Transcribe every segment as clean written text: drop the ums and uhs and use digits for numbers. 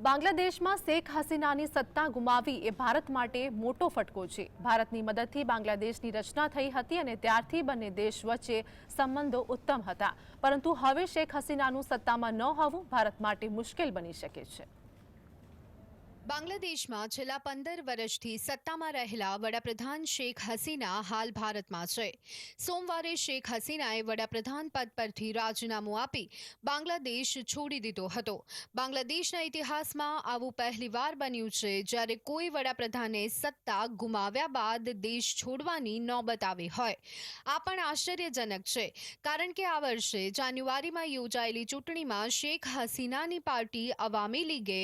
બાંગ્લાદેશમાં શેખ હસીનાની સત્તા ગુમાવી એ ભારત માટે મોટો ફટકો છે। ભારતની મદદથી બાંગ્લાદેશની રચના થઈ હતી અને ત્યારથી બંને દેશ વચ્ચે સંબંધો ઉત્તમ હતા, પરંતુ હવે શેખ હસીનાનું સત્તામાં ન હોવું ભારત માટે મુશ્કેલ બની શકે છે। બાંગ્લાદેશમાં છેલ્લા 15 વર્ષથી સત્તામાં રહેલા વડાપ્રધાન શેખ હસીના હાલ ભારતમાં છે। સોમવારે શેખ હસીનાએ વડાપ્રધાન પદ પરથી રાજીનામું આપી બાંગ્લાદેશ છોડી દીધો હતો। બાંગ્લાદેશના ઇતિહાસમાં આવું પહેલીવાર બન્યું છે જ્યારે કોઈ વડાપ્રધાને સત્તા ગુમાવ્યા બાદ દેશ છોડવાની નોબત આવી હોય। આ પણ આશ્ચર્યજનક છે, કારણ કે આ વર્ષે જાન્યુઆરીમાં યોજાયેલી ચૂંટણીમાં શેખ હસીનાની પાર્ટી અવામી લીગે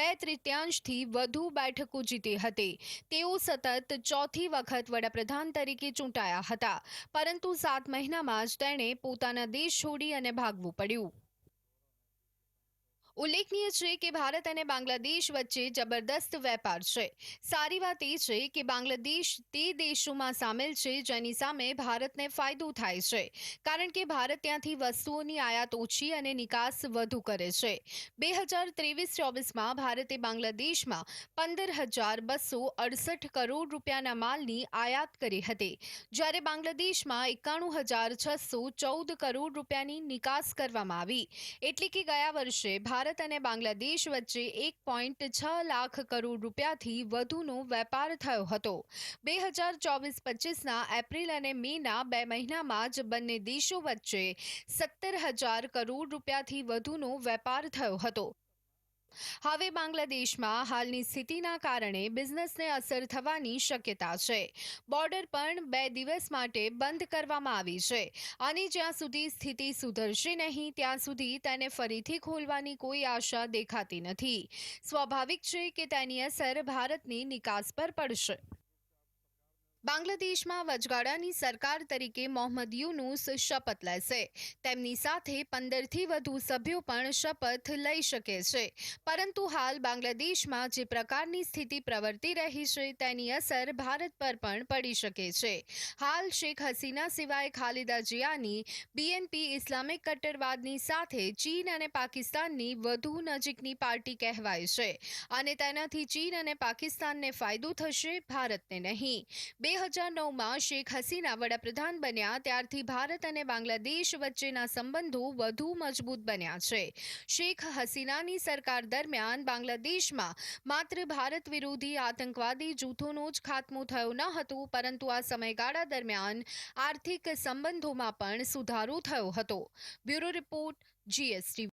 2/3 થી વધુ બેઠકો જીતી હતી। તેઓ સતત ચોથી વખત વડાપ્રધાન તરીકે ચૂંટાયા હતા, પરંતુ 7 મહિનામાં જ તેણે પોતાના દેશ છોડી અને ભાગવું પડ્યું। ઉલ્લેખનીય છે કે ભારત અને બાંગ્લાદેશ વચ્ચે જબરદસ્ત વેપાર છે। સારી વાત એ છે કે બાંગ્લાદેશ તે દેશોમાં સામેલ છે જેની સામે ભારતને ફાયદો થાય છે, કારણ કે ભારત ત્યાંથી વસ્તુઓની આયાત ઓછી અને નિકાસ વધુ કરે છે। 2023-24માં ભારતે બાંગ્લાદેશમાં 15,268 કરોડ રૂપિયાના માલની આયાત કરી હતી, જ્યારે બાંગ્લાદેશમાં 91,614 કરોડ રૂપિયાની નિકાસ કરવામાં આવી। એટલે કે ગયા વર્ષે ભારત અને બાંગ્લાદેશ વચ્ચે 1.6 લાખ કરોડ રૂપિયાથી વધુનો વેપાર થયો હતો। 2024-25ના એપ્રિલ અને મેના 2 મહિનામાં જ બંને દેશો વચ્ચે 17,000 કરોડ રૂપિયાથી વધુનો વેપાર થયો હતો। હવે બાંગ્લાદેશમાં હાલની સ્થિતિના કારણે બિઝનેસને અસર થવાની શક્યતા છે। બોર્ડર પણ 2 દિવસ માટે બંધ કરવામાં આવી છે અને જ્યાં સુધી સ્થિતિ સુધરશે નહીં ત્યાં સુધી તેને ફરીથી ખોલવાની કોઈ આશા દેખાતી નથી। સ્વાભાવિક છે કે તેની અસર ભારતની નિકાસ પર પડશે। બાંગ્લાદેશમાં વચગાળાની સરકાર તરીકે મોહમ્મદ યુનુસ શપથ લેશે। તેમની સાથે 15થી વધુ સભ્યો પણ શપથ લઈ શકે છે, પરંતુ હાલ બાંગ્લાદેશમાં જે પ્રકારની સ્થિતિ પ્રવર્તી રહી છે તેની અસર ભારત પર પણ પડી શકે છે। હાલ શેખ હસીના સિવાય ખાલિદા જિયાની BNP ઇસ્લામિક કટ્ટરવાદની સાથે ચીન અને પાકિસ્તાનની વધુ નજીકની પાર્ટી કહેવાય છે અને તેનાથી ચીન અને પાકિસ્તાનને ફાયદો થશે, ભારતને નહીં। 2009માં શેખ હસીના વડાપ્રધાન બન્યા ત્યારથી ભારત અને બાંગ્લાદેશ વચ્ચેના સંબંધો વધુ મજબૂત બન્યા છે। શેખ હસીનાની સરકાર દરમિયાન બાંગ્લાદેશમાં માત્ર ભારત વિરોધી આતંકવાદી જૂથોનો જ ખાત્મો થયો ન હતો, પરંતુ આ સમયગાળા દરમિયાન આર્થિક સંબંધોમાં પણ સુધારો થયો હતો। Bureau report, GSTV।